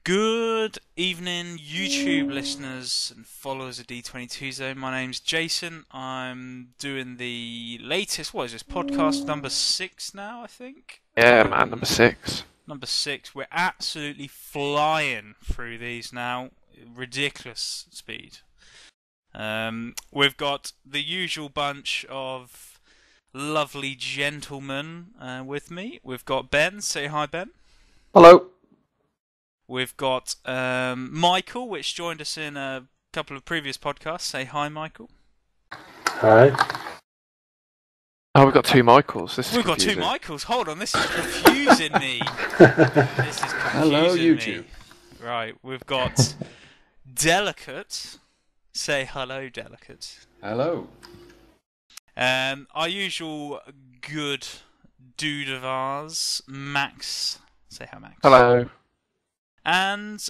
Good evening, YouTube listeners and followers of D22 Zone. My name's Jason. I'm doing the latest, what is this, podcast number 6 now, I think? Yeah, man, number 6. Number 6. We're absolutely flying through these now. Ridiculous speed. We've got the usual bunch of lovely gentlemen with me. We've got Ben. Say hi, Ben. Hello. We've got Michael, which joined us in a couple of previous podcasts. Say hi, Michael. Hi. Oh, we've got two Michaels. We've got two Michaels. Hold on, this is confusing me. This is confusing Hello, YouTube. me. Right, we've got Delicate. Say hello, Delicate. Hello. Our usual good dude of ours, Max. Say hi, Max. Hello. And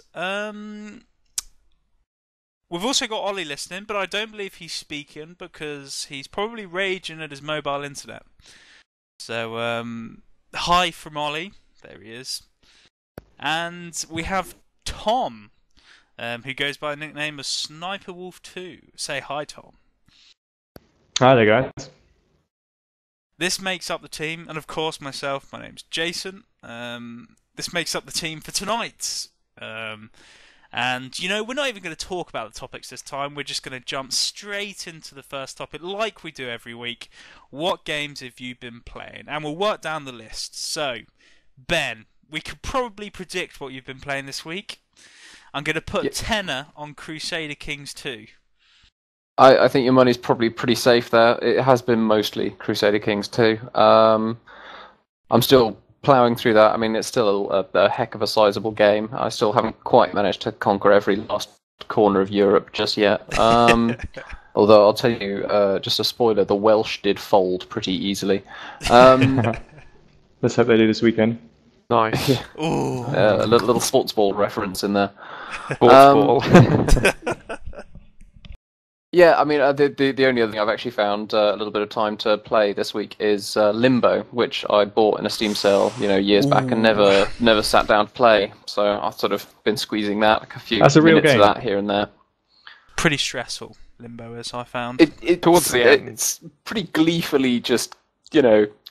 we've also got Ollie listening, but I don't believe he's speaking because he's probably raging at his mobile internet. So, hi from Ollie. There he is. And we have Tom, who goes by the nickname of Sniper Wolf 2. Say hi, Tom. Hi there, guys. This makes up the team, and of course myself. My name's Jason. This makes up the team for tonight. And, you know, we're not even going to talk about the topics this time. We're just going to jump straight into the first topic like we do every week. What games have you been playing? And we'll work down the list. So, Ben, we could probably predict what you've been playing this week. I'm going to put tenner on Crusader Kings II. I think your money's probably pretty safe there. It has been mostly Crusader Kings II. I'm still ploughing through that. I mean, it's still a heck of a sizable game. I still haven't quite managed to conquer every last corner of Europe just yet. Although I'll tell you, just a spoiler, the Welsh did fold pretty easily. Let's hope they do this weekend. Nice. Ooh. A little sports ball reference in there. Sports ball. Yeah, I mean, the only other thing I've actually found a little bit of time to play this week is Limbo, which I bought in a Steam sale, years back, and never sat down to play. So I've sort of been squeezing that, like a few That's a real minutes game. of that here and there. Pretty stressful, Limbo is, I found. Towards the end, it's pretty gleefully just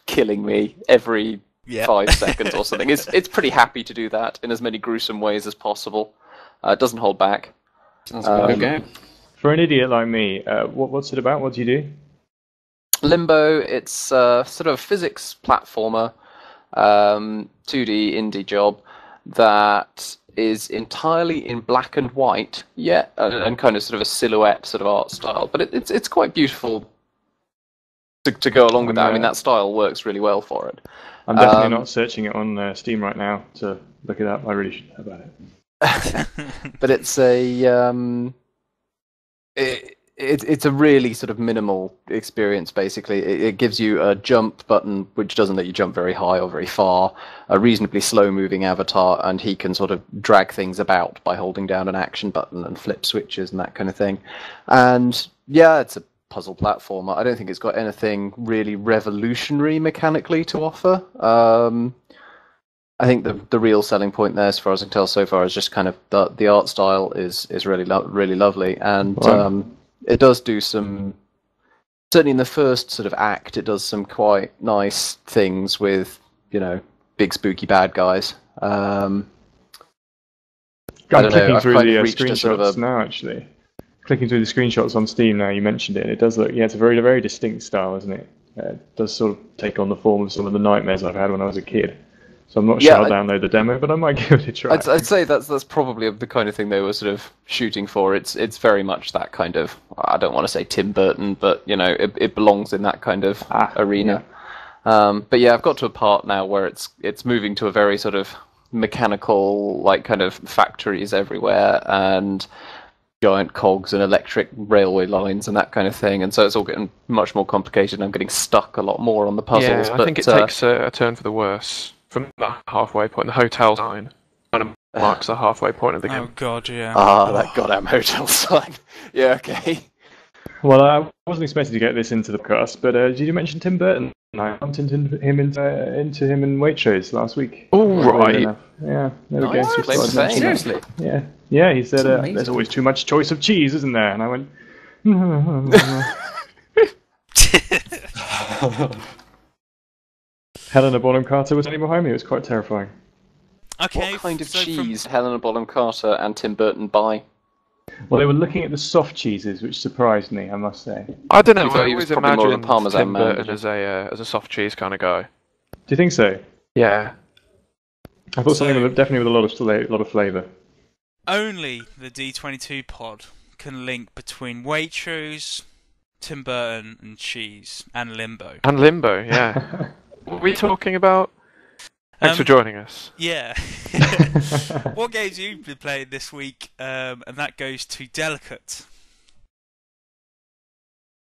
killing me every 5 seconds or something. It's pretty happy to do that in as many gruesome ways as possible. It doesn't hold back. Sounds like a good game. For an idiot like me, what's it about? What do you do? Limbo, it's sort of a physics platformer, 2D indie job that is entirely in black and white, and kind of sort of a silhouette sort of art style. But it's quite beautiful to go along with that. I mean, that style works really well for it. I'm definitely not searching it on Steam right now to look it up. I really should know about it. But it's it's a really sort of minimal experience, basically. It gives you a jump button, which doesn't let you jump very high or very far, a reasonably slow-moving avatar, and he can sort of drag things about by holding down an action button and flip switches and that kind of thing. And, yeah, it's a puzzle platformer. I don't think it's got anything really revolutionary mechanically to offer. I think the real selling point there, as far as I can tell so far, is just kind of the art style is really really lovely, and it does do some. Certainly in the first sort of act, it does some quite nice things with big spooky bad guys. I'm clicking through the screenshots now. Actually, clicking through the screenshots on Steam now. You mentioned it, and it does look. Yeah, it's a very very distinct style, isn't it? It does sort of take on the form of some of the nightmares I've had when I was a kid. So I'm not sure I'll download the demo, but I might give it a try. I'd say that's probably the kind of thing they were sort of shooting for. It's very much that kind of, I don't want to say Tim Burton, but it belongs in that kind of arena. Yeah. But yeah, I've got to a part now where it's moving to a very sort of mechanical, like kind of factories everywhere and giant cogs and electric railway lines and that kind of thing, and so it's all getting much more complicated. I'm getting stuck a lot more on the puzzles. Yeah, I think it takes a turn for the worse. From the halfway point, the hotel sign kind of marks the halfway point of the game. Oh god, yeah. That goddamn hotel sign. Yeah, okay. Well, I wasn't expecting to get this into the cast, but did you mention Tim Burton I bumped into him in Waitrose last week. All right. Yeah, there we Nice. go. Claim to fame. Seriously? Yeah. He said, amazing. "There's always too much choice of cheese, isn't there?" And I went, Helena Bonham Carter was standing behind me. It was quite terrifying. Okay. What kind of so cheese Helena Bonham Carter and Tim Burton buy? Well, they were looking at the soft cheeses, which surprised me, I must say. I don't know. You thought I he was always probably more of a imagined Parmesan Tim man, Burton did as a soft cheese kind of guy. Do you think so? Yeah. I thought something definitely with a lot of flavour. Only the D22 Pod can link between Waitrose, Tim Burton, and cheese, and Limbo. And Limbo, yeah. What are we talking about? Thanks for joining us. Yeah. What games have you been playing this week? And that goes to Delicate.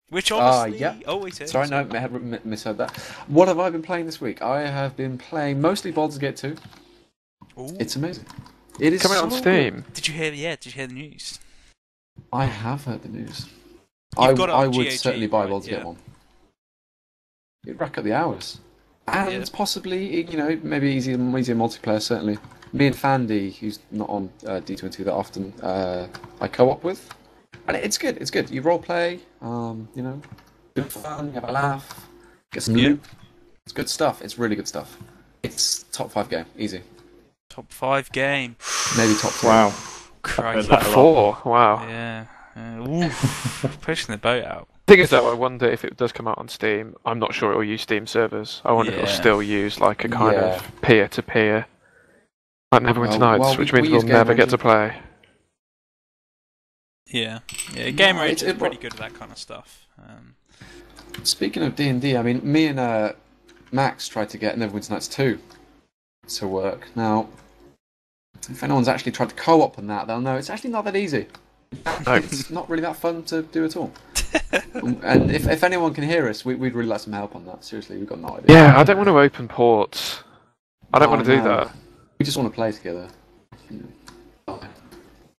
Which obviously... yeah. Oh, wait. Sorry, no, I had misheard that. What have I been playing this week? I have been playing mostly Baldur's Gate 2. Ooh. It's amazing. It is Coming out on so Steam. good. Did you hear the news? I have heard the news. You've got it on I would GOG, certainly buy right? Baldur's Yeah. Gate 1. It'd rack up the hours. And Yeah. possibly, maybe easier multiplayer, certainly. Me and Fandy, who's not on D22 that often, I co-op with. And it's good, You roleplay, good fun, you have a laugh, get some loot. It's good stuff, it's really good stuff. It's top 5 game, easy. Top 5 game. Maybe top 3. Wow. Christ. That a lot. 4, wow. Yeah. Oof. Pushing the boat out. Thing is, though, I wonder if it does come out on Steam. I'm not sure it will use Steam servers. I wonder if it'll Yeah. still use like a kind Yeah. of peer-to-peer, like Neverwinter Nights, well, which we means use we'll never Game get to Engine. play. Yeah. Game Rage is it- pretty good at that kind of stuff. Speaking of D&D, I mean, me and Max tried to get Neverwinter Nights 2 to work. Now, if anyone's actually tried to co-op on that, they'll know it's actually not that easy. No. It's not really that fun to do at all. And if anyone can hear us, we'd really like some help on that. Seriously, we've got no idea. Yeah, I don't want to open ports. I don't want to do that. We just want to play together.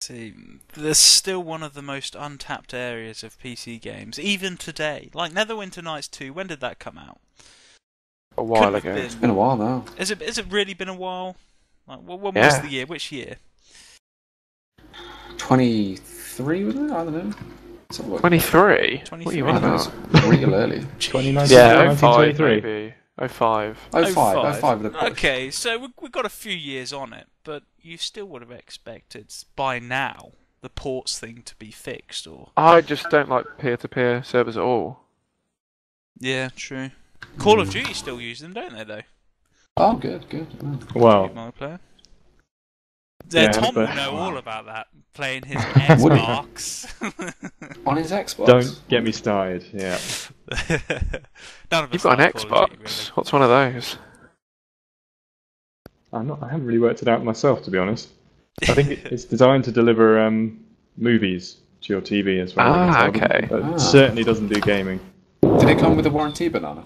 See, there's still one of the most untapped areas of PC games, even today. Like Neverwinter Nights 2, when did that come out? A while Couldn't have ago. been- It's been a while now. Has it really been a while? Like, when was Yeah. the year? Which year? 23, was it? I don't know. Let's have a look. 23? What are you on I think about? it's real early. 2019, Yeah, 05 1923. maybe. 05. 05 with a push. Okay, so we've got a few years on it, but you still would have expected by now the ports thing to be fixed, or... I just don't like peer-to-peer servers at all. Yeah, true. Call of Duty still use them, don't they, though? Oh, good. Mm. Well, Multiplayer. Yeah, Tom will but- know all about that, playing his Would he? Xbox. On his Xbox. don't get me started. Yeah. None of us You've got an like Call of Duty, Xbox? What's one of those? I haven't really worked it out myself, to be honest. I think it's designed to deliver movies to your TV as well. Ah, But okay. it certainly doesn't do gaming. Did it come with a warranty, Banana?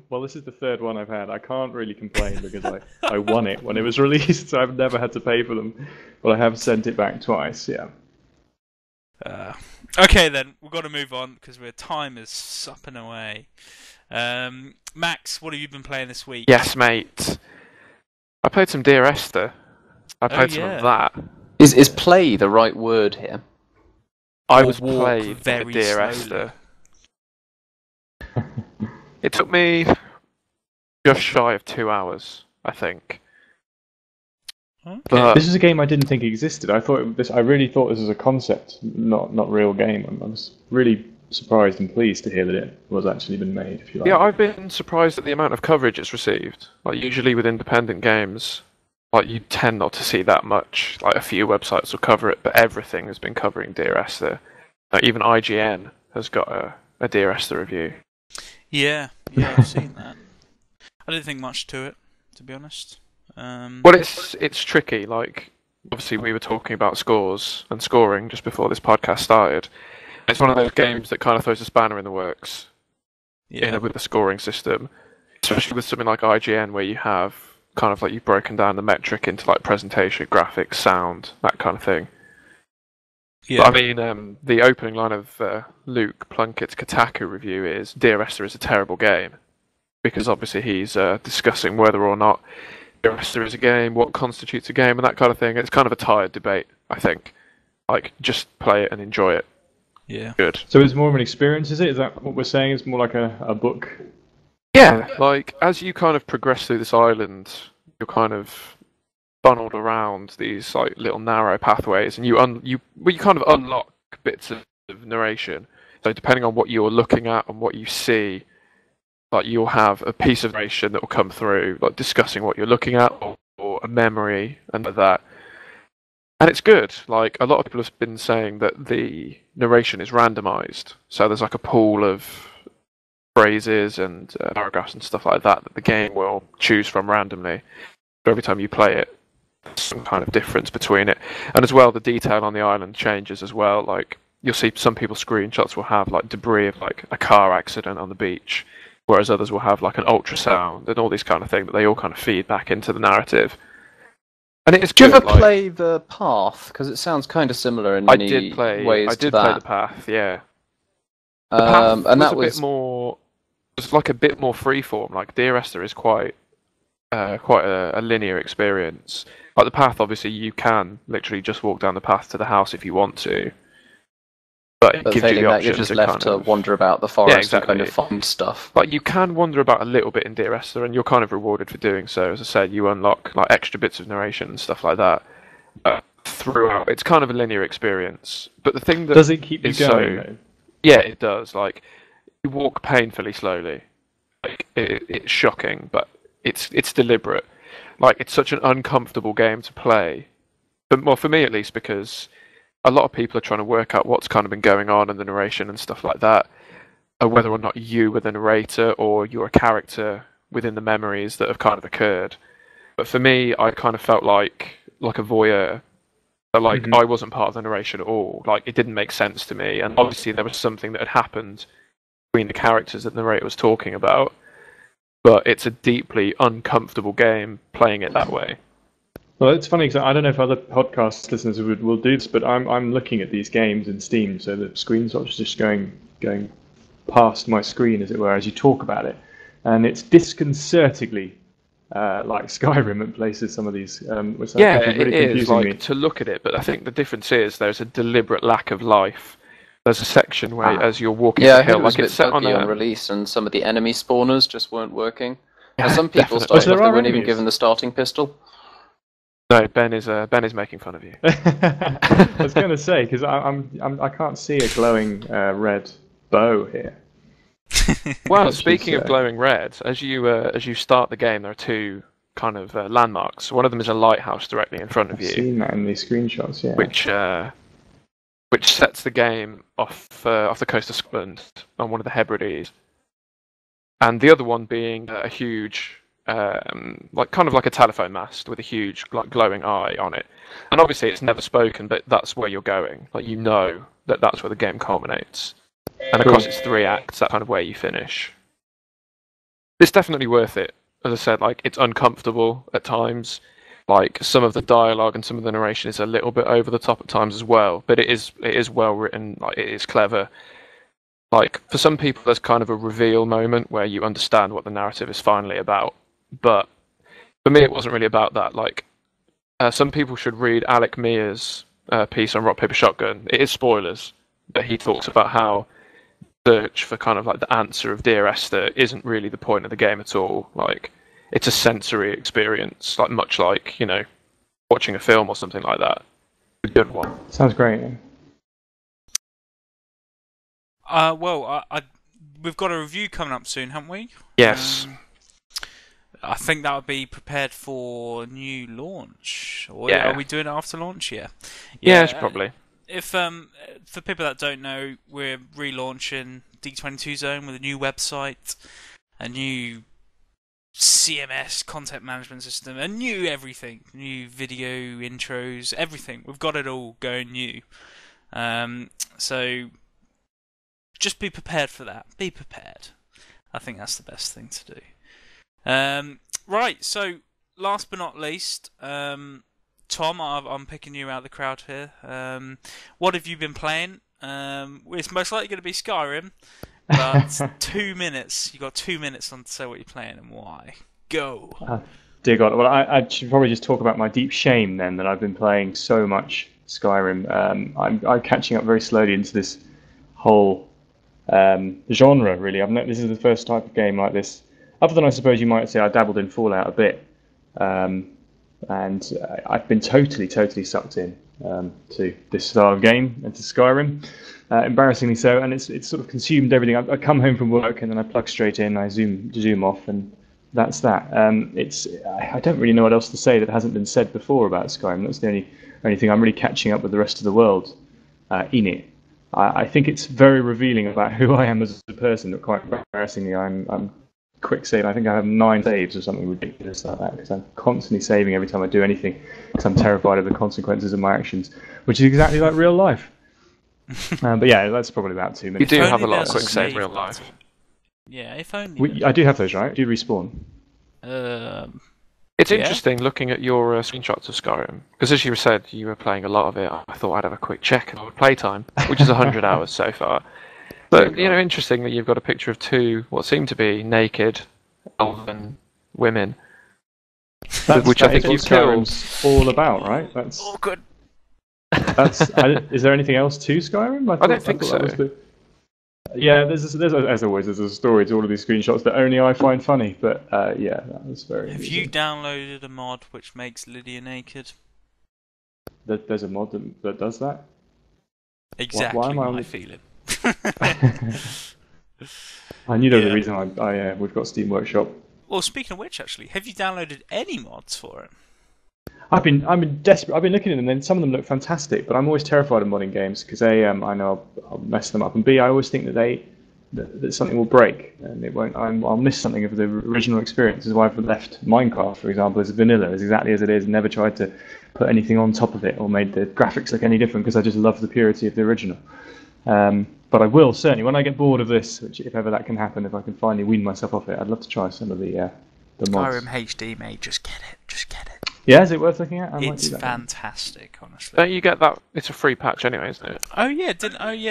Well, this is the third one I've had. I can't really complain because I won it when it was released, so I've never had to pay for them. But I have sent it back twice, yeah. Okay, then we've got to move on because time is supping away. Max, what have you been playing this week? Yes, mate. I played some Dear Esther. I played some yeah. of that. Is play the right word here? I Or was walk played very with Dear slowly. Esther. It took me just shy of 2 hours, I think. Okay. But This is a game I didn't think existed. I really thought this was a concept, not real game. I was really surprised and pleased to hear that it was actually been made, if you like. yeah, I've been surprised at the amount of coverage it's received. Like, usually with independent games, like, you tend not to see that much. Like, a few websites will cover it, but everything has been covering Dear Esther. Like, even IGN has got a Dear Esther review. Yeah, I've seen that. I didn't think much to it, to be honest. Well, it's tricky. Like, obviously, we were talking about scores and scoring just before this podcast started. It's one of those games that kind of throws a spanner in the works, yeah. with the scoring system, especially with something like IGN, where you have kind of like you've broken down the metric into like presentation, graphics, sound, that kind of thing. Yeah. But I mean, the opening line of Luke Plunkett's Kotaku review is, Dear Esther is a terrible game. Because obviously he's discussing whether or not Dear Esther is a game, what constitutes a game, and that kind of thing. It's kind of a tired debate, I think. Like, just play it and enjoy it. Yeah. Good. So it's more of an experience, is it? Is that what we're saying? It's more like a book? Yeah, like, as you kind of progress through this island, you're kind of funneled around these like little narrow pathways, and you kind of unlock bits of narration. So depending on what you're looking at and what you see, like you'll have a piece of narration that will come through, like discussing what you're looking at, or a memory and like that. And it's good. Like, a lot of people have been saying that the narration is randomized, so there's like a pool of phrases and paragraphs and stuff like that the game will choose from randomly. So every time you play it, there's some kind of difference between it. And as well, the detail on the island changes as well. Like, you'll see some people's screenshots will have like debris of like a car accident on the beach, whereas others will have like an ultrasound and all these kind of things that they all kind of feed back into the narrative. And it's Do you good, ever play The Path? Because it sounds kind of similar in many ways I to did play that. The Path, yeah. The Path and was that a bit more... It was like a bit more freeform. Like, Dear Esther is quite a linear experience. Like, The Path, obviously, you can literally just walk down the path to the house if you want to. But it gives you failing the that, option you're just left to wander about the forest and kind of find stuff. Like, you can wander about a little bit in Dear Esther, and you're kind of rewarded for doing so. As I said, you unlock like extra bits of narration and stuff like that throughout. It's kind of a linear experience. But the thing that does it keep you going? Though? Yeah, it does. Like, you walk painfully slowly. Like, it's shocking, but it's deliberate. Like, it's such an uncomfortable game to play. But well, for me at least, because a lot of people are trying to work out what's kind of been going on in the narration and stuff like that, or whether or not you were the narrator or you're a character within the memories that have kind of occurred. But for me, I kind of felt like a voyeur. So, like, I wasn't part of the narration at all. Like, it didn't make sense to me. And obviously there was something that had happened between the characters that the narrator was talking about. But it's a deeply uncomfortable game playing it that way. Well, it's funny because I don't know if other podcast listeners will do this, but I'm looking at these games in Steam, so the screenshot's just going past my screen, as it were, as you talk about it, and it's disconcertingly like Skyrim in places. Some of these, which yeah, I think really it is like me. to look at it, but I think the difference is there's a deliberate lack of life. There's a section where, as you're walking the hill, like it's set on release, and some of the enemy spawners just weren't working. Yeah, some people started off, they weren't even given the starting pistol. No, Ben is making fun of you. I was going to say, because I can't see a glowing red bow here. Well, speaking of glowing red, as you start the game, there are two kind of landmarks. One of them is a lighthouse directly in front of you. I've seen that in these screenshots, yeah. Which sets the game off the coast of Scotland on one of the Hebrides, and the other one being a huge, like kind of like a telephone mast with a huge like glowing eye on it. And obviously it's never spoken, but that's where you're going. Like, you know that that's where the game culminates. And across its 3 acts, that's kind of where you finish. It's definitely worth it. As I said, like, it's uncomfortable at times. Like, some of the dialogue and some of the narration is a little bit over the top at times as well, but it is well written. Like, it is clever. Like, for some people, there's kind of a reveal moment where you understand what the narrative is finally about. But for me, it wasn't really about that. Like, some people should read Alec Mears' piece on Rock Paper Shotgun. It is spoilers, but he talks about how search for kind of like the answer of Dear Esther isn't really the point of the game at all. Like, it's a sensory experience, like much like, you know, watching a film or something like that. A good one. Sounds great. We've got a review coming up soon, haven't we? Yes. I think that would be prepared for new launch. Or yeah. Are we doing it after launch? Yeah. Yes, probably. If for people that don't know, we're relaunching D22 Zone with a new website, a new CMS content management system, a new everything, new video intros, everything. We've got it all going new. So just be prepared for that. Be prepared. I think that's the best thing to do. Right, so last but not least, Tom, I'm picking you out of the crowd here. What have you been playing? It's most likely going to be Skyrim, but 2 minutes. You got 2 minutes on to say what you're playing and why. Go. Dear God, well, I should probably just talk about my deep shame then that I've been playing so much Skyrim. I'm catching up very slowly into this whole genre, really. This is the first type of game like this. Other than I suppose you might say I dabbled in Fallout a bit, and I've been totally sucked in to this style of game and to Skyrim, embarrassingly so. And it's sort of consumed everything. I come home from work and then I plug straight in, I zoom off, and that's that. I don't really know what else to say that hasn't been said before about Skyrim. That's the only thing. I'm really catching up with the rest of the world in it. I think it's very revealing about who I am as a person. But quite embarrassingly, I'm quick save. I think I have 9 saves or something ridiculous like that because I'm constantly saving every time I do anything because I'm terrified of the consequences of my actions, which is exactly like real life. But yeah, that's probably about 2 minutes. You do have a lot of quick save in real life. Yeah, if only. I do have those, right? Do you respawn? It's interesting looking at your screenshots of Skyrim, because as you said, you were playing a lot of it. I thought I'd have a quick check of playtime, which is 100 hours so far. But, interesting that you've got a picture of 2, what seem to be naked, elven women, which I think you've killed. All about, right? That's awkward. Is there anything else to Skyrim? I don't think so. Yeah, there's as always, there's a story to all of these screenshots that only I find funny. But yeah, that was very. Have you downloaded a mod which makes Lydia naked? There's a mod that does that. Exactly why am I my feeling. I knew there was a reason we've got Steam Workshop. Well, speaking of which, actually, have you downloaded any mods for it? I've been desperate. I've been looking at them, and some of them look fantastic. But I'm always terrified of modding games because A, I know I'll mess them up, and B, I always think that something will break and it won't. I'll miss something of the original experience. This is why I've left Minecraft, for example, as vanilla, as exactly as it is, and never tried to put anything on top of it or made the graphics look any different because I just love the purity of the original. But I will certainly, when I get bored of this, which if ever that can happen, if I can finally wean myself off it, I'd love to try some of the mods. Skyrim HD, mate, just get it. Yeah, is it worth looking at? It's fantastic, honestly. Don't you get that? It's a free patch anyway, isn't it? Oh yeah,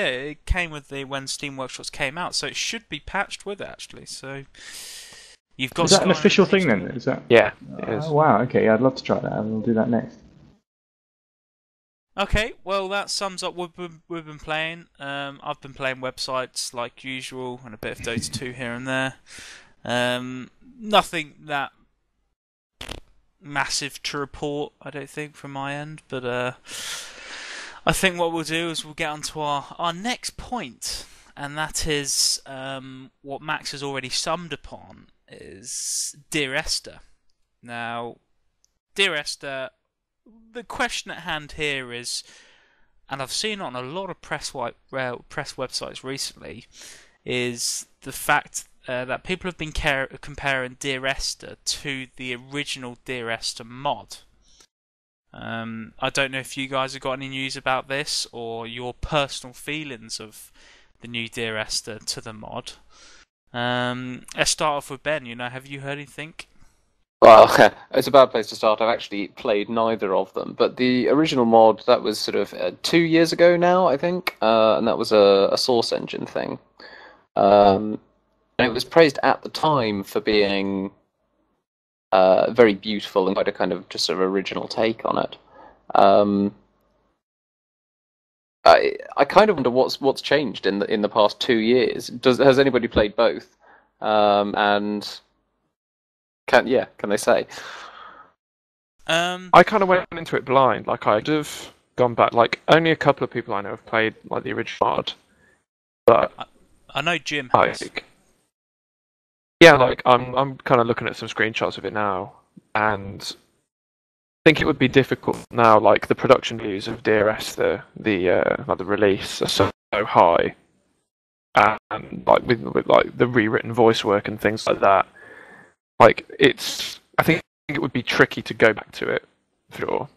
it came with when Steam Workshops came out, so it should be patched with it actually. So you've got. Is that an official thing then? Is that? Yeah, it is. Oh, wow. Okay, I'd love to try that. We'll do that next. Okay, well that sums up what we've been playing. I've been playing websites like usual and a bit of Dota 2 here and there. Nothing that massive to report, I don't think, from my end. But I think what we'll do is we'll get on to our next point, and that is what Max has already summed upon, is Dear Esther. Now, Dear Esther, the question at hand here is, and I've seen it on a lot of press websites recently, is the fact that people have been comparing Dear Esther to the original Dear Esther mod. I don't know if you guys have got any news about this or your personal feelings of the new Dear Esther to the mod. Let's start off with Ben. Have you heard anything? Well, it's a bad place to start. I've actually played neither of them, but the original mod, that was sort of 2 years ago now, I think, and that was a Source Engine thing. And it was praised at the time for being very beautiful and quite a kind of just sort of original take on it. I kind of wonder what's changed in the past 2 years. Has anybody played both? And can they say? I kind of went into it blind. Like I'd have gone back. Like only a couple of people I know have played like the original mod, but I know Jim has. Yeah, like I'm kind of looking at some screenshots of it now, and I think it would be difficult now. Like the production views of Dear Esther, the release are so high, and like with like the rewritten voice work and things like that. Like I think it would be tricky to go back to it, for sure.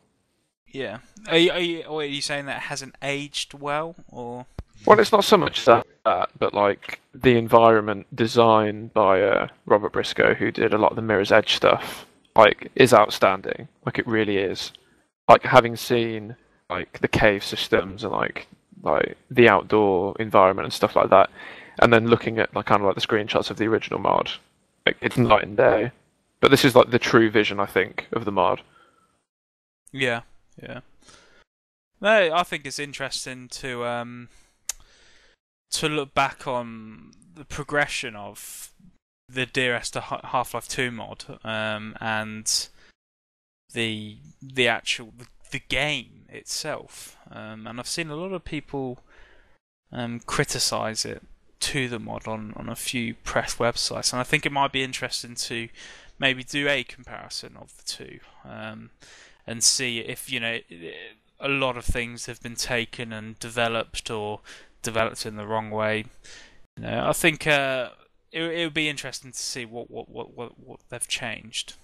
Yeah. Are you saying that it hasn't aged well, or? Well, it's not so much that, but like the environment design by Robert Briscoe, who did a lot of the Mirror's Edge stuff, like is outstanding. Like it really is. like having seen like the cave systems and like the outdoor environment and stuff like that, and then looking at like kind of like the screenshots of the original mod, like, it's night and day. But this is like the true vision, I think, of the mod. Yeah. No, I think it's interesting to look back on the progression of the Dear Esther Half-Life 2 mod, and the actual the game itself, and I've seen a lot of people criticise it to the mod on a few press websites, and I think it might be interesting to maybe do a comparison of the two, and see if a lot of things have been taken and developed or developed in the wrong way. I think it would be interesting to see what they've changed.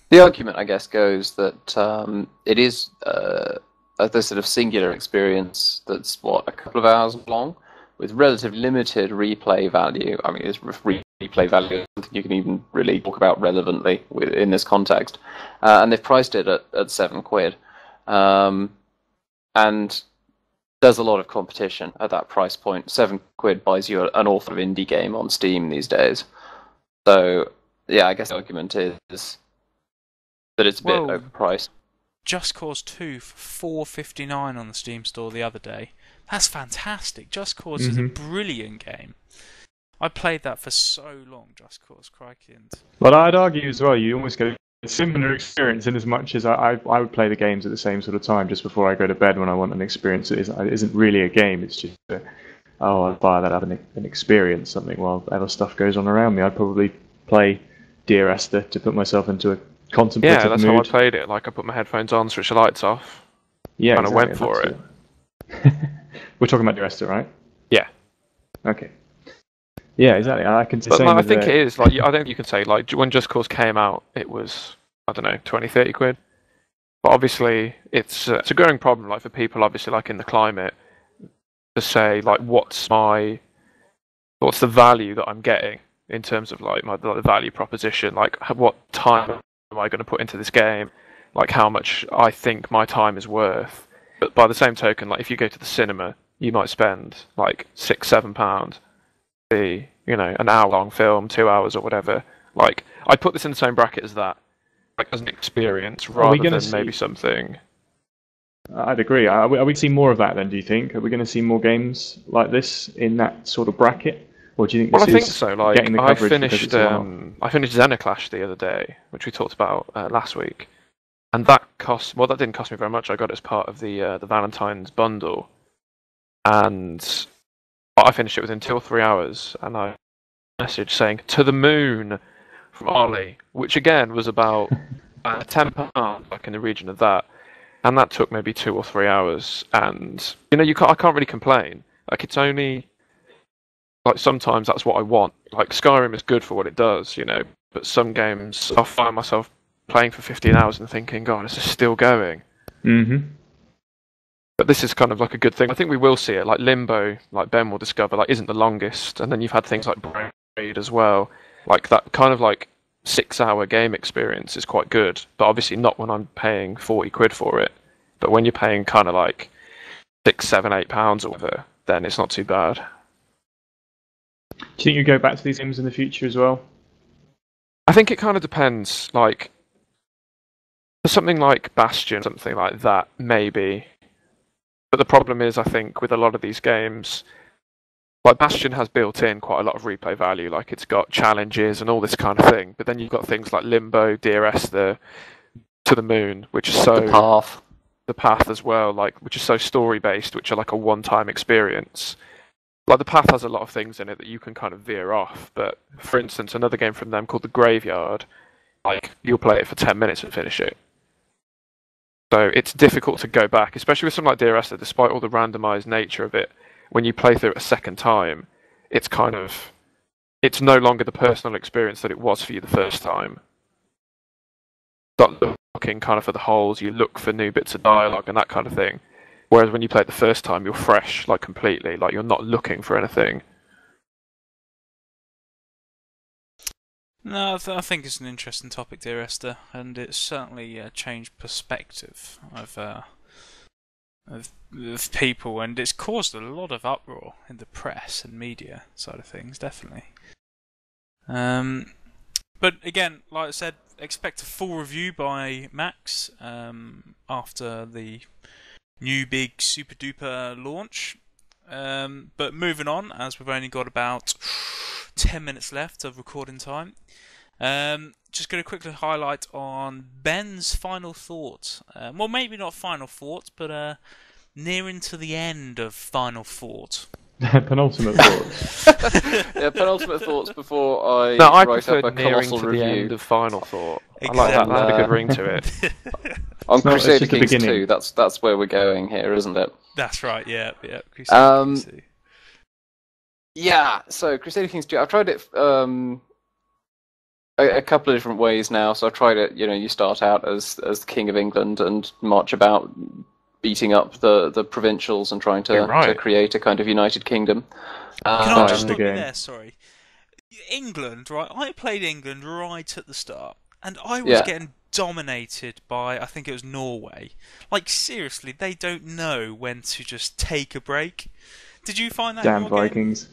The argument, I guess, goes that it is a sort of singular experience that's, a couple of hours long, with relatively limited replay value. I mean, replay value is something you can even really talk about relevantly in this context. And they've priced it at £7. And there's a lot of competition at that price point. £7 buys you an awful indie game on Steam these days. So, yeah, I guess the argument is that it's a bit overpriced. Just Cause 2 for $4.59 on the Steam store the other day. That's fantastic. Just Cause is a brilliant game. I played that for so long, Just Cause, crikey. Well, I'd argue as well, you almost get a similar experience in as much as I would play the games at the same sort of time, just before I go to bed when I want an experience that isn't really a game. It's just, I'll buy that, have an experience, something, while other stuff goes on around me. I'd probably play Dear Esther to put myself into a contemplative mood. Yeah, that's mood. how I played it. Like, I put my headphones on, switch the lights off, and I went for it. We're talking about Dear Esther, right? Yeah. Okay. Yeah, exactly. I can say. But I think it is like, I don't think you can say like when Just Cause came out, it was, I don't know, 20-30 £. But obviously, it's a growing problem. Like for people, obviously, like in the climate, to say like what's the value that I'm getting in terms of like the value proposition. Like what time am I going to put into this game? Like how much I think my time is worth. But by the same token, like if you go to the cinema, you might spend like £6-7. An hour-long film, 2 hours or whatever. Like, I'd put this in the same bracket as that, like as an experience rather than maybe something. I'd agree. Are we seeing more of that then? Do you think? Are we going to see more games like this in that sort of bracket, or do you think? I think so. Like, getting the coverage I finished Xenoclash the other day, which we talked about last week, and that didn't cost me very much. I got it as part of the Valentine's bundle, and I finished it within 2 or 3 hours, and I message saying "to the moon" from Ollie, which again was about £10, like in the region of that, and that took maybe 2 or 3 hours. And I can't really complain. Like it's only like sometimes that's what I want. Like Skyrim is good for what it does, but some games I'll find myself playing for 15 hours and thinking, God, this is still going. But this is kind of like a good thing. I think we will see it. Like Limbo, like Ben will discover, like isn't the longest, and then you've had things like Braid as well. Like that kind of like 6-hour game experience is quite good, but obviously not when I'm paying £40 for it. But when you're paying kind of like £6, £7, £8 or whatever, then it's not too bad. Do you think you go back to these games in the future as well? I think it kind of depends. Like for something like Bastion, something like that, maybe. But the problem is, I think, with a lot of these games, like Bastion has built in quite a lot of replay value, like it's got challenges and all this kind of thing. But then you've got things like Limbo, Dear Esther, To the Moon, which is so the Path as well, like which is so story based, which are like a one-time experience. Like the Path has a lot of things in it that you can kind of veer off. But for instance, another game from them called The Graveyard, like you'll play it for 10 minutes and finish it. So it's difficult to go back, especially with something like Dear Esther, despite all the randomized nature of it. When you play through it a second time, it's no longer the personal experience that it was for you the first time. Start looking kind of for the holes, you look for new bits of dialogue and that kind of thing. Whereas when you play it the first time, you're fresh, like completely, like you're not looking for anything. No, I think it's an interesting topic, dear Esther, and it's certainly changed perspective of people, and it's caused a lot of uproar in the press and media side of things, definitely. But again, like I said, expect a full review by Max after the new big super duper launch. But moving on, as we've only got about 10 minutes left of recording time, just going to quickly highlight on Ben's final thought. Well, maybe not final thought, but nearing to the end of final thought. Penultimate thoughts. Yeah, penultimate thoughts before I I write up a nearing colossal to review. the end of final thought. Exactly. I like that. That had a good ring to it. On not- it's Crusader just the Kings beginning. 2, that's where we're going here, isn't it? That's right, yeah. Crusader Kings II. Yeah, so Crusader Kings 2, I've tried it a couple of different ways now. So I've tried it, you start out as the King of England and march about beating up the provincials and trying to create a kind of united kingdom. Can I just the stop you game. there, sorry? England, right? I played England right at the start, and I was getting dominated by, I think it was Norway. Like, seriously, they don't know when to just take a break. Did you find that Damn in your game? Vikings.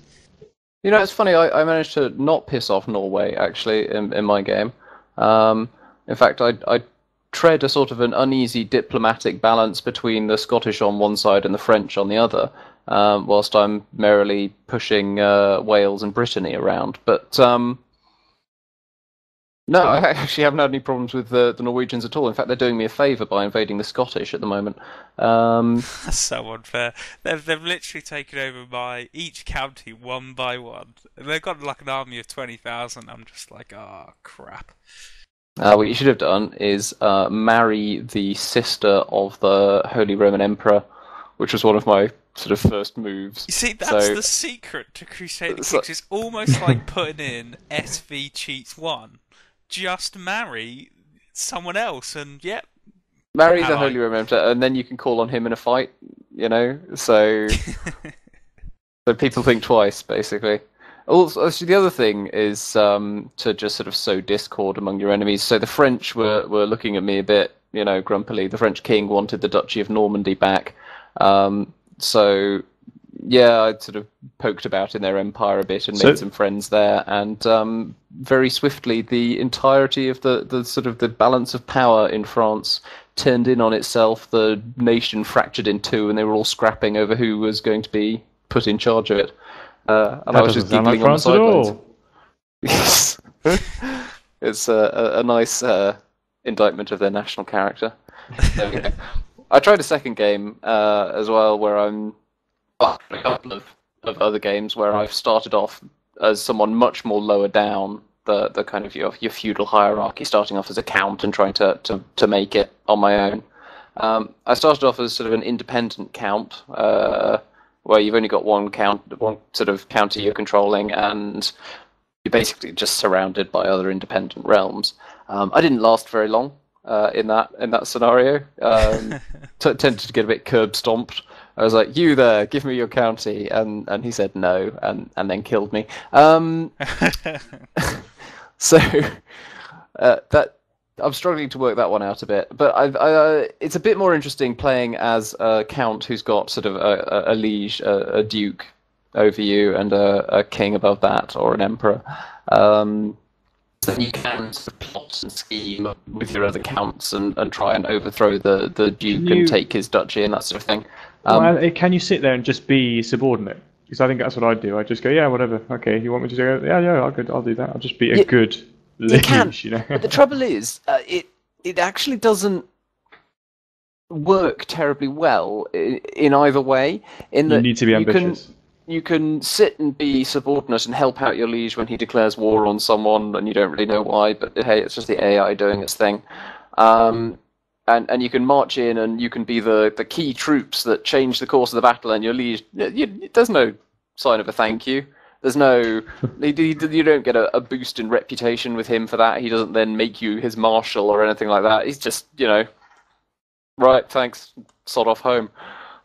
It's funny, I managed to not piss off Norway, actually, in my game. In fact, I tread a sort of an uneasy diplomatic balance between the Scottish on one side and the French on the other, whilst I'm merrily pushing Wales and Brittany around. But no, I actually haven't had any problems with the Norwegians at all. In fact, they're doing me a favour by invading the Scottish at the moment. That's so unfair. They've literally taken over by each county one by one. And they've got like an army of 20,000. I'm just like, oh, crap. What you should have done is marry the sister of the Holy Roman Emperor, which was one of my sort of first moves. You see, that's the secret to Crusader Kings. It's almost like putting in SV Cheats 1. Just marry someone else and, yep. Marry the Holy Roman Emperor, and then you can call on him in a fight, so... so people think twice, basically. Also, the other thing is to just sort of sow discord among your enemies. So the French were looking at me a bit, grumpily. The French king wanted the Duchy of Normandy back. So, yeah, I sort of poked about in their empire a bit and made some friends there. And very swiftly, the entirety of the sort of the balance of power in France turned in on itself. The nation fractured in two, and they were all scrapping over who was going to be put in charge of it. And I was just giggling on the sidelines. Yes, it's a nice indictment of their national character. There we go. I tried a second game as well, where I'm a couple of other games where I've started off as someone much more lower down the kind of your feudal hierarchy, starting off as a count and trying to make it on my own. I started off as sort of an independent count. Where you've only got one sort of county you're controlling, and you're basically just surrounded by other independent realms. I didn't last very long in that scenario. Tended to get a bit curb stomped. I was like, "You there, give me your county," and he said no, and then killed me. So that. I'm struggling to work that one out a bit, but it's a bit more interesting playing as a count who's got sort of a liege, a duke over you, and a king above that, or an emperor. So you can sort of plot and scheme with your other counts and try and overthrow the duke and take his duchy and that sort of thing. Can you sit there and just be subordinate? Because I think that's what I do. I just go, yeah, whatever. Okay, you want me to do it? Yeah, I'll do that. I'll just be a good... You can, but the trouble is, it actually doesn't work terribly well in either way. You need to be ambitious. You can sit and be subordinate and help out your liege when he declares war on someone, and you don't really know why. But hey, it's just the AI doing its thing. And you can march in, and you can be the key troops that change the course of the battle, and your liege. There's no sign of a thank you. There's no, you don't get a boost in reputation with him for that. He doesn't then make you his marshal or anything like that. He's just, right, thanks, sod off home.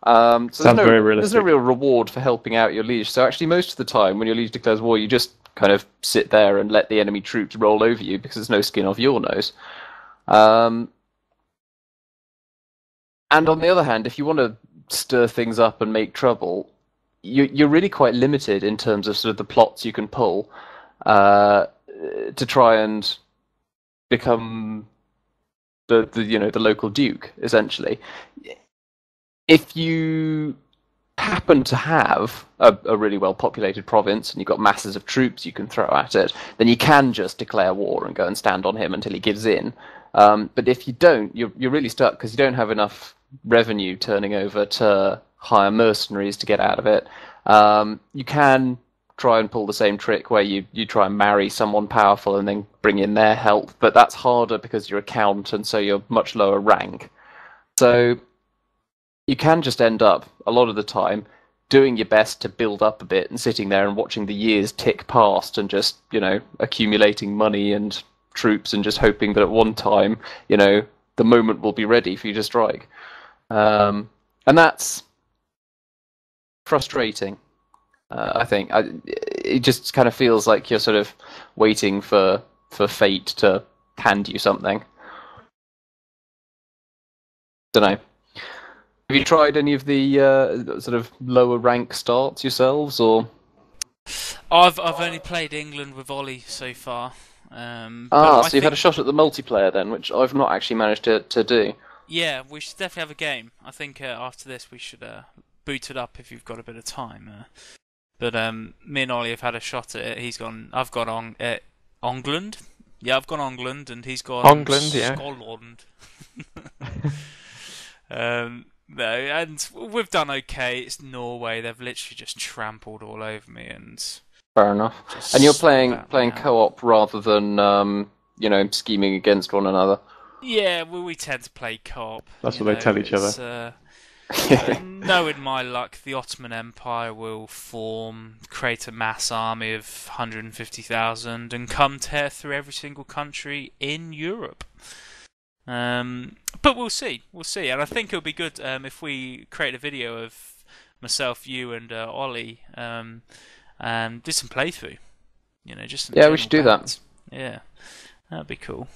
So Sounds very there's realistic. no real reward for helping out your liege. So actually, most of the time, when your liege declares war, you just kind of sit there and let the enemy troops roll over you because there's no skin off your nose. And on the other hand, if you want to stir things up and make trouble, you're really quite limited in terms of sort of the plots you can pull to try and become the local duke, essentially. If you happen to have a really well populated province and you've got masses of troops you can throw at it, then you can just declare war and go and stand on him until he gives in. But if you don't, you're really stuck because you don't have enough revenue turning over to hire mercenaries to get out of it. You can try and pull the same trick where you try and marry someone powerful and then bring in their help, but that's harder because you're a count and so you're much lower rank. So you can just end up, a lot of the time, doing your best to build up a bit and sitting there and watching the years tick past and just, accumulating money and troops and just hoping that at one time, the moment will be ready for you to strike. And that's frustrating, I think. It just kind of feels like you're sort of waiting for fate to hand you something. Don't know. Have you tried any of the sort of lower rank starts yourselves, or? I've only played England with Ollie so far. So you've had a shot at the multiplayer then, which I've not actually managed to do. Yeah, we should definitely have a game. I think after this we should boot it up if you've got a bit of time. But me and Ollie have had a shot at it. I've gone on England. Yeah, I've gone England, and he's gone England, yeah. Scotland. No, and we've done okay. It's Norway. They've literally just trampled all over me, and fair enough. And you're playing co-op rather than scheming against one another. Yeah, we tend to play co-op. That's what they tell each other. Knowing my luck, the Ottoman Empire will create a mass army of 150,000 and come tear through every single country in Europe. But we'll see, and I think it'll be good if we create a video of myself, you, and Ollie, and do some playthrough. Just we should do that. Yeah, that'd be cool.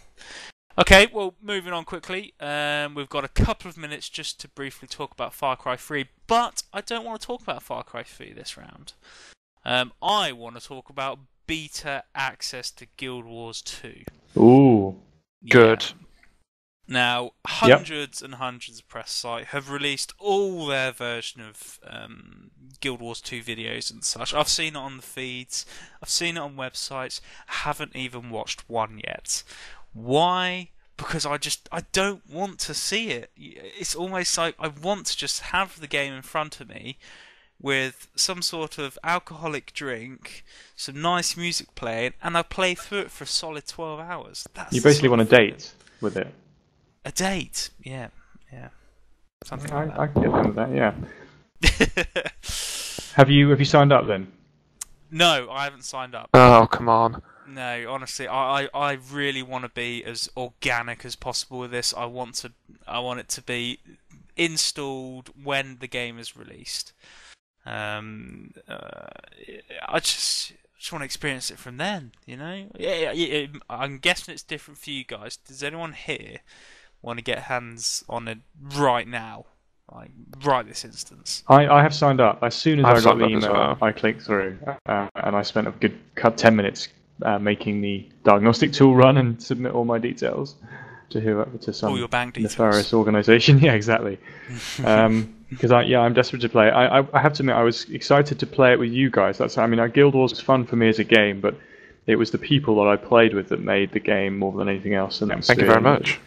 Okay, well, moving on quickly. We've got a couple of minutes just to briefly talk about Far Cry 3, but I don't want to talk about Far Cry 3 this round. I want to talk about beta access to Guild Wars 2. Ooh, good. Yeah. Now, hundreds and hundreds of press sites have released all their version of Guild Wars 2 videos and such. I've seen it on the feeds, I've seen it on websites, I haven't even watched one yet. Why? Because I don't want to see it. It's almost like I want to just have the game in front of me with some sort of alcoholic drink, some nice music playing, and I play through it for a solid 12 hours. You basically want a date with it. A date, yeah. Something like that. I can get down with that, yeah. Have you signed up then? No, I haven't signed up. Oh, come on. No, honestly, I really want to be as organic as possible with this. I want it to be installed when the game is released. I just want to experience it from then, Yeah, I'm guessing it's different for you guys. Does anyone here want to get hands on it right now? Like, right this instance? I have signed up. As soon as I got the signed up as email, well. I clicked through, and I spent a good 10 minutes making the diagnostic tool run and submit all my details to some all your bank details. nefarious organisation. Yeah, exactly. Because I'm desperate to play. I have to admit, I was excited to play it with you guys. Guild Wars was fun for me as a game, but it was the people that I played with that made the game more than anything else. And Thank you very much.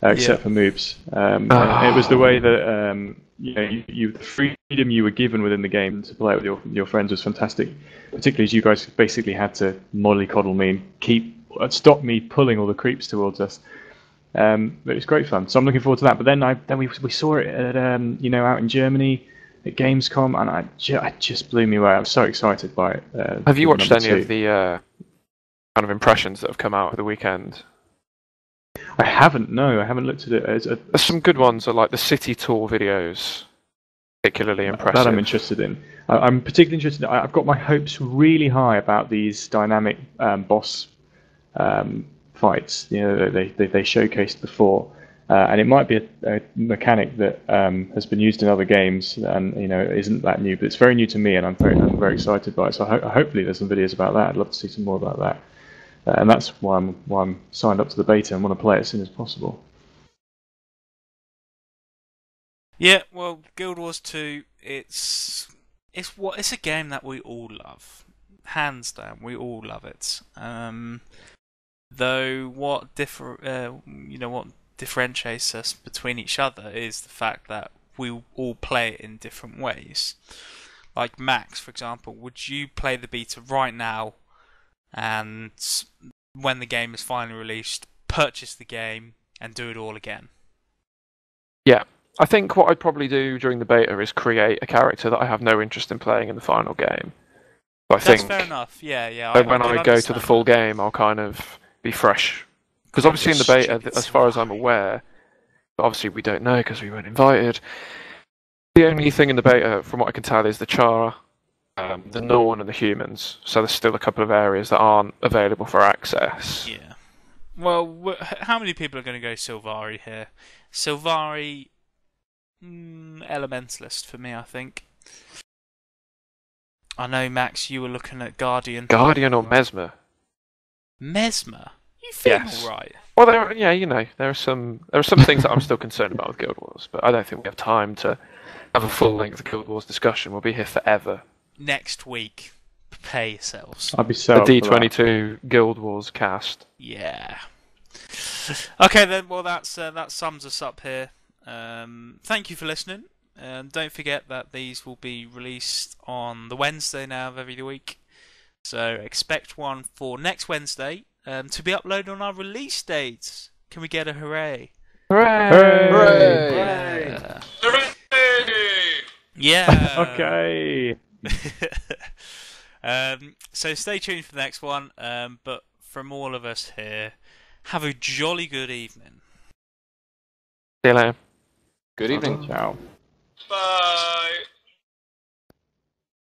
Except for moves. It was the way that the freedom you were given within the game to play with your friends was fantastic. Particularly as you guys basically had to mollycoddle me and stop me pulling all the creeps towards us. But it was great fun. So I'm looking forward to that. But then we saw it at out in Germany at Gamescom, and it just blew me away. I was so excited by it. Have you watched any 2. of the kind of impressions that have come out at the weekend? I haven't. No, I haven't looked at it. There's some good ones, like the city tour videos. particularly impressive. That I'm interested in. I'm particularly interested. I've got my hopes really high about these dynamic boss fights. They showcased before, and it might be a mechanic that has been used in other games, and isn't that new, but it's very new to me, and I'm very excited by it. So hopefully there's some videos about that. I'd love to see some more about that, and that's why I'm signed up to the beta and want to play it as soon as possible. Yeah, well, Guild Wars 2, it's a game that we all love, hands down. We all love it. Though what differentiates us between each other is the fact that we all play it in different ways. Like Max, for example, would you play the beta right now, and when the game is finally released, purchase the game and do it all again? Yeah. I think what I'd probably do during the beta is create a character that I have no interest in playing in the final game. That's fair enough. Yeah. When I go to the full game, I'll kind of be fresh. Because obviously in the beta, as far as I'm aware, but obviously we don't know because we weren't invited, the only thing in the beta, from what I can tell, is the Char, the Norn, and the humans. So there's still a couple of areas that aren't available for access. Yeah. Well, how many people are going to go Sylvari here? Sylvari... Elementalist for me, I think. I know, Max, you were looking at Guardian. Guardian or Mesmer? Mesmer? You feel yes. alright? Well, there are some things that I'm still concerned about with Guild Wars, but I don't think we have time to have a full-length Guild Wars discussion. We'll be here forever. Next week, prepare yourselves. I'll be so the D22 Guild Wars cast. Yeah. Okay then. Well, that sums us up here. Thank you for listening. Don't forget that these will be released on the Wednesday now of every week. So expect one for next Wednesday to be uploaded on our release dates. Can we get a hooray? Hooray! Hooray! Hooray! Yeah. Okay. So stay tuned for the next one. But from all of us here, have a jolly good evening. See you later. Good evening. Ciao. Bye.